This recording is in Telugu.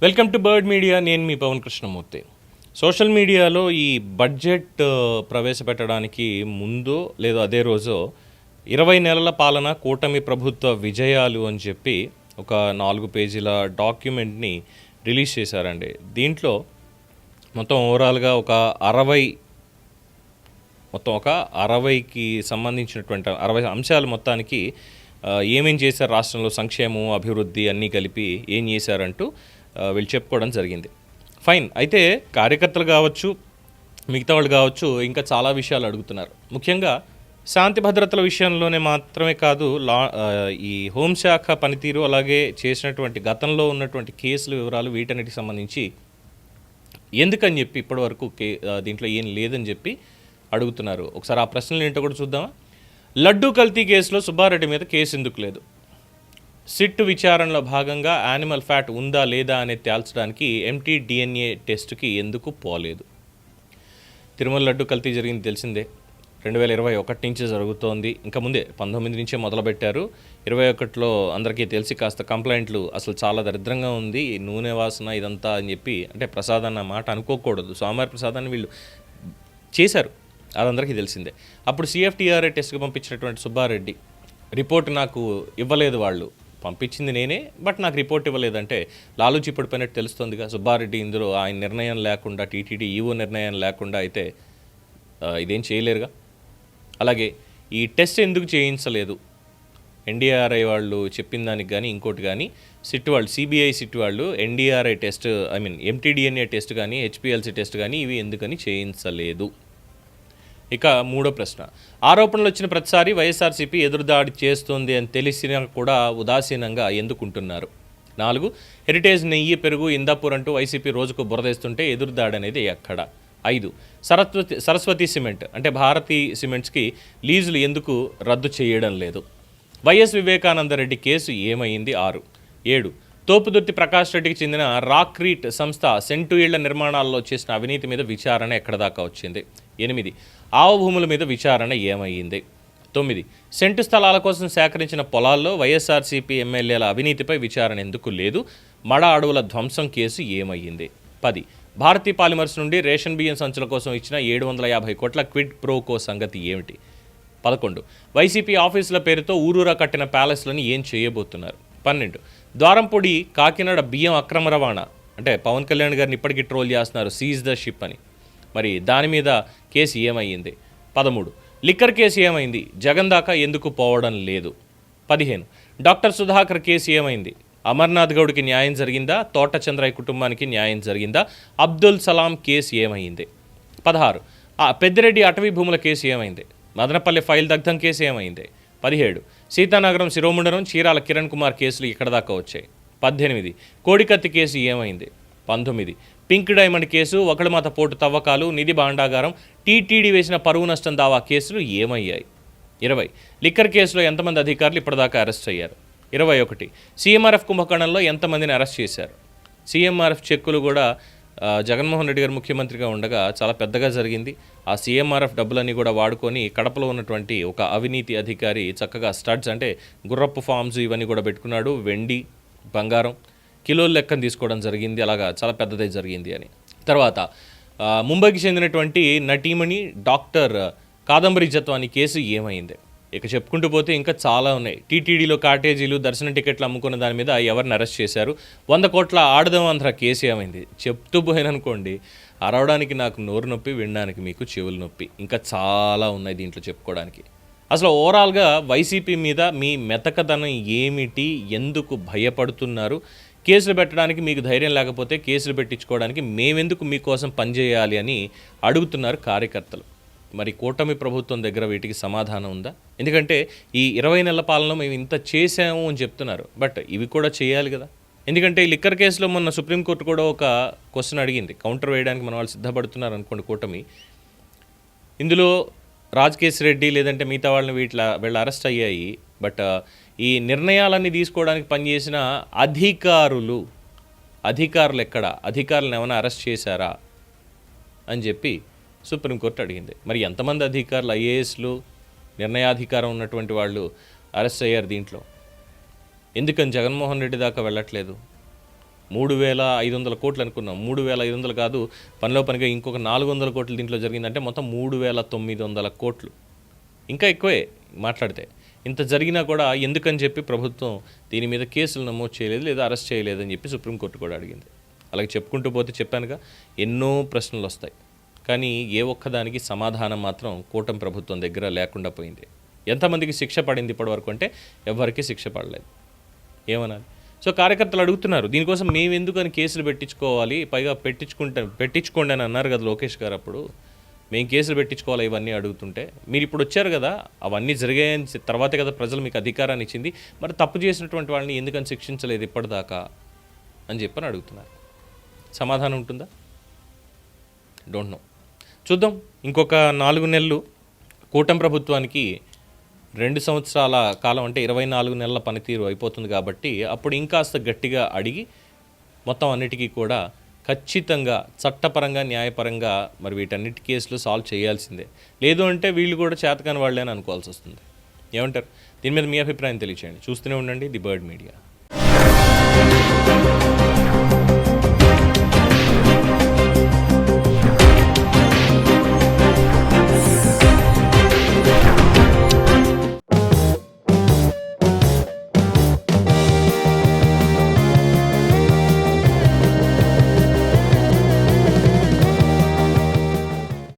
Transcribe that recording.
Welcome to bird media. నేను మీ పవన్ కృష్ణమూర్తి. సోషల్ మీడియాలో ఈ బడ్జెట్ ప్రవేశపెట్టడానికి ముందు లేదో అదే రోజు 20 నెలల పాలన కూటమి ప్రభుత్వ విజయాలు అని చెప్పి ఒక 4 పేజీల డాక్యుమెంట్ని రిలీజ్ చేశారండి. దీంట్లో మొత్తం ఓవరాల్గా ఒక 60కి సంబంధించినటువంటి 60 అంశాలు మొత్తానికి ఏమేం చేశారు రాష్ట్రంలో, సంక్షేమం, అభివృద్ధి అన్నీ కలిపి ఏం చేశారంటూ వీళ్ళు చెప్పుకోవడం జరిగింది. ఫైన్. అయితే కార్యకర్తలు కావచ్చు, మిగతా వాళ్ళు కావచ్చు, ఇంకా చాలా విషయాలు అడుగుతున్నారు. ముఖ్యంగా శాంతి భద్రతల విషయంలోనే మాత్రమే కాదు, ఈ హోంశాఖ పనితీరు, అలాగే చేసినటువంటి గతంలో ఉన్నటువంటి కేసుల వివరాలు, వీటన్నిటికి సంబంధించి ఎందుకని చెప్పి ఇప్పటివరకు దీంట్లో ఏం లేదని చెప్పి అడుగుతున్నారు. ఒకసారి ఆ ప్రశ్నలు ఏంటో కూడా చూద్దామా. లడ్డూ కల్తీ కేసులో సుబ్బారెడ్డి మీద కేసు ఎందుకు లేదు? సిట్ విచారణలో భాగంగా యానిమల్ ఫ్యాట్ ఉందా లేదా అనేది తేల్చడానికి ఎంటీ డిఎన్ఏ టెస్ట్కి ఎందుకు పోలేదు? తిరుమల లడ్డు కల్తీ జరిగింది తెలిసిందే. 2021 నుంచి జరుగుతోంది. ఇంకా ముందే 19 నుంచే మొదలుపెట్టారు. 21లో అందరికీ తెలిసి కాస్త కంప్లైంట్లు, అసలు చాలా దరిద్రంగా ఉంది, నూనె వాసన ఇదంతా అని చెప్పి, అంటే ప్రసాదన్న మాట అనుకోకూడదు, స్వామివారి ప్రసాదాన్ని వీళ్ళు చేశారు, అదందరికీ తెలిసిందే. అప్పుడు సిఎఫ్టిఆర్ఏ టెస్ట్కి పంపించినటువంటి సుబ్బారెడ్డి రిపోర్ట్ నాకు ఇవ్వలేదు, వాళ్ళు పంపించింది నేనే, బట్ నాకు రిపోర్ట్ ఇవ్వలేదంటే లాలూచి పడిపోయినట్టు తెలుస్తుందిగా. సుబ్బారెడ్డి ఇందులో ఆయన నిర్ణయం లేకుండా, టీటీడీ ఈవో నిర్ణయం లేకుండా అయితే ఇదేం చేయలేరుగా. అలాగే ఈ టెస్ట్ ఎందుకు చేయించలేదు? ఎన్డీఆర్ఐ వాళ్ళు చెప్పిన దానికి కానీ ఇంకోటి కానీ, సిట్ వాళ్ళు, సిబిఐ సిట్ వాళ్ళు ఎన్డీఆర్ఐ టెస్ట్, ఎంటీడీఎన్ఏ టెస్ట్ కానీ, హెచ్పిఎల్సి టెస్ట్ కానీ ఇవి ఎందుకని చేయించలేదు? ఇక మూడో ప్రశ్న, ఆరోపణలు వచ్చిన ప్రతిసారి వైఎస్ఆర్సీపీ ఎదురుదాడి చేస్తుంది అని తెలిసినా కూడా ఉదాసీనంగా ఎందుకుంటున్నారు? 4, హెరిటేజ్ నెయ్యి, పెరుగు, ఇందాపూర్ అంటూ వైసీపీ రోజుకు బురదేస్తుంటే ఎదురుదాడి అనేది ఎక్కడ? 5, సరస్వతి సిమెంట్ అంటే భారతీ సిమెంట్స్కి లీజులు ఎందుకు రద్దు చేయడం లేదు? వైఎస్ వివేకానందరెడ్డి కేసు ఏమైంది? 6, 7, తోపుదుర్తి ప్రకాష్ రెడ్డికి చెందిన రాక్రీట్ సంస్థ సెంటు ఇళ్ల నిర్మాణాల్లో చేసిన అవినీతి మీద విచారణ ఎక్కడ దాకా వచ్చింది? 8, ఆవు భూముల మీద విచారణ ఏమయ్యింది? 9, సెంటు స్థలాల కోసం సేకరించిన పొలాల్లో వైఎస్ఆర్సీపీ ఎమ్మెల్యేల అవినీతిపై విచారణ ఎందుకు లేదు? మడ అడవుల ధ్వంసం కేసు ఏమయ్యింది? 10, భారతీ పాలిమర్స్ నుండి రేషన్ బియ్యం సంచుల కోసం ఇచ్చిన 750 కోట్ల క్విడ్ ప్రోకో సంగతి ఏమిటి? 11, వైసీపీ ఆఫీసుల పేరుతో ఊరూరా కట్టిన ప్యాలెస్లను ఏం చేయబోతున్నారు? 12, ద్వారంపొడి కాకినాడ బియ్యం అక్రమ రవాణా అంటే పవన్ కళ్యాణ్ గారిని ఇప్పటికీ ట్రోల్ చేస్తున్నారు, సీజ్ ద షిప్ అని, మరి దాని మీద కేసు ఏమైంది? 13, లిక్కర్ కేసు ఏమైంది? జగన్ దాకా ఎందుకు పోవడం లేదు? 15, డాక్టర్ సుధాకర్ కేసు ఏమైంది? అమర్నాథ్ గౌడ్కి న్యాయం జరిగిందా? తోట చంద్రయ్య కుటుంబానికి న్యాయం జరిగిందా? అబ్దుల్ సలాం కేసు ఏమైంది? 16, పెద్దిరెడ్డి అటవీ భూముల కేసు ఏమైంది? మదనపల్లి ఫైల్ దగ్ధం కేసు ఏమైంది? 17, సీతానగరం శిరోముండనం చీరాల కిరణ్ కుమార్ కేసులు ఇక్కడ దాకా వచ్చాయి. 18, కోడికత్తి కేసు ఏమైంది? 19, పింక్ డైమండ్ కేసు, ఒకళమాత పోటు తవ్వకాలు, నిధి భాండాగారం, టీటీడీ వేసిన పరువు నష్టం దావా కేసులు ఏమయ్యాయి? 20, లిక్కర్ కేసులో ఎంతమంది అధికారులు ఇప్పటిదాకా అరెస్ట్ అయ్యారు? 21, సీఎంఆర్ఎఫ్ కుంభకోణంలో ఎంతమందిని అరెస్ట్ చేశారు? సీఎంఆర్ఎఫ్ చెక్కులు కూడా జగన్మోహన్ రెడ్డి గారు ముఖ్యమంత్రిగా ఉండగా చాలా పెద్దగా జరిగింది. ఆ సీఎంఆర్ఎఫ్ డబ్బులన్నీ కూడా వాడుకొని కడపలో ఉన్నటువంటి ఒక అవినీతి అధికారి చక్కగా స్టడ్స్ అంటే గుర్రపు ఫామ్స్ ఇవన్నీ కూడా పెట్టుకున్నాడు, వెండి, బంగారం కిలోల లెక్కన తీసుకోవడం జరిగింది. అలాగా చాలా పెద్దదే జరిగింది అని. తర్వాత ముంబైకి చెందినటువంటి నటీమణి డాక్టర్ కాదంబరి జత్వాని కేసు ఏమైంది? ఇక చెప్పుకుంటూ పోతే ఇంకా చాలా ఉన్నాయి. టీటీడీలో కాటేజీలు, దర్శన టికెట్లు అమ్ముకున్న దాని మీద ఎవరిని అరెస్ట్ చేశారు? 100 కోట్ల ఆడదమాంధ్ర కేసు ఏమైంది? చెప్తూ పోయాననుకోండి, అరవడానికి నాకు నోరు నొప్పి, వినడానికి మీకు చెవులు నొప్పి. ఇంకా చాలా ఉన్నాయి దీంట్లో చెప్పుకోవడానికి. అసలు ఓవరాల్గా వైసీపీ మీద మీ మెతకదనం ఏమిటి? ఎందుకు భయపడుతున్నారు? కేసులు పెట్టడానికి మీకు ధైర్యం లేకపోతే కేసులు పెట్టించుకోవడానికి మేమెందుకు మీకోసం పనిచేయాలి అని అడుగుతున్నారు కార్యకర్తలు. మరి కూటమి ప్రభుత్వం దగ్గర వీటికి సమాధానం ఉందా? ఎందుకంటే ఈ 20 నెలల పాలనలో మేము ఇంత చేసాము అని చెప్తున్నారు, బట్ ఇవి కూడా చేయాలి కదా. ఎందుకంటే ఈ లిక్కర్ కేసులో మొన్న సుప్రీంకోర్టు కూడా ఒక క్వశ్చన్ అడిగింది, కౌంటర్ వేయడానికి మన వాళ్ళు సిద్ధపడుతున్నారు అనుకోండి కూటమి. ఇందులో రాజకేశ్ రెడ్డి లేదంటే మిగతా వాళ్ళని వీళ్ళ అరెస్ట్ అయ్యాయి, బట్ ఈ నిర్ణయాలన్నీ తీసుకోవడానికి పనిచేసిన అధికారులు ఎక్కడ? అధికారులను ఏమైనా అరెస్ట్ చేశారా అని చెప్పి సుప్రీంకోర్టు అడిగింది. మరి ఎంతమంది అధికారులు, ఐఏఎస్లు, నిర్ణయాధికారం ఉన్నటువంటి వాళ్ళు అరెస్ట్ అయ్యారు దీంట్లో? ఎందుకని జగన్మోహన్ రెడ్డి దాకా వెళ్ళట్లేదు? 3,500 కోట్లు అనుకున్నాం. 3,500 కాదు, పనిలో పనిగా ఇంకొక 400 కోట్లు దీంట్లో జరిగిందంటే మొత్తం 3,900 కోట్లు. ఇంకా ఎక్కువే మాట్లాడితే. ఇంత జరిగినా కూడా ఎందుకని చెప్పి ప్రభుత్వం దీని మీద కేసులు నమోదు చేయలేదు, లేదా అరెస్ట్ చేయలేదని చెప్పి సుప్రీంకోర్టు కూడా అడిగింది. అలాగే చెప్పుకుంటూ పోతే చెప్పానుగా, ఎన్నో ప్రశ్నలు వస్తాయి. కానీ ఏ ఒక్కదానికి సమాధానం మాత్రం కూటమి ప్రభుత్వం దగ్గర లేకుండా పోయింది. ఎంతమందికి శిక్ష పడింది ఇప్పటివరకు అంటే ఎవరికి శిక్ష పడలేదు. ఏమనాలి? సో కార్యకర్తలు అడుగుతున్నారు, దీనికోసం మేము ఎందుకని కేసులు పెట్టించుకోవాలి, పైగా పెట్టించుకోండి అని అన్నారు కదా లోకేష్ గారు అప్పుడు. మేము కేసులు పెట్టించుకోవాలి ఇవన్నీ అడుగుతుంటే, మీరు ఇప్పుడు వచ్చారు కదా, అవన్నీ జరిగాయని తర్వాతే కదా ప్రజలు మీకు అధికారాన్ని ఇచ్చింది, మరి తప్పు చేసినటువంటి వాళ్ళని ఎందుకని శిక్షించలేదు ఇప్పటిదాకా అని చెప్పని అడుగుతున్నారు. సమాధానం ఉంటుందా? Don't know. చూద్దాం. ఇంకొక 4 నెలలు కూటమి ప్రభుత్వానికి 2 సంవత్సరాల కాలం అంటే 24 నెలల పనితీరు అయిపోతుంది కాబట్టి అప్పుడు ఇంకాస్త గట్టిగా అడిగి మొత్తం అన్నిటికీ కూడా ఖచ్చితంగా చట్టపరంగా న్యాయపరంగా మరి వీటన్నిటి కేసులు సాల్వ్ చేయాల్సిందే. లేదు అంటే వీళ్ళు కూడా చేతకాని వాళ్ళే అని అనుకోవాల్సి వస్తుంది. ఏమంటారు? దీని మీద మీ అభిప్రాయం తెలియచేయండి. చూస్తూనే ఉండండి ది బర్డ్ మీడియా.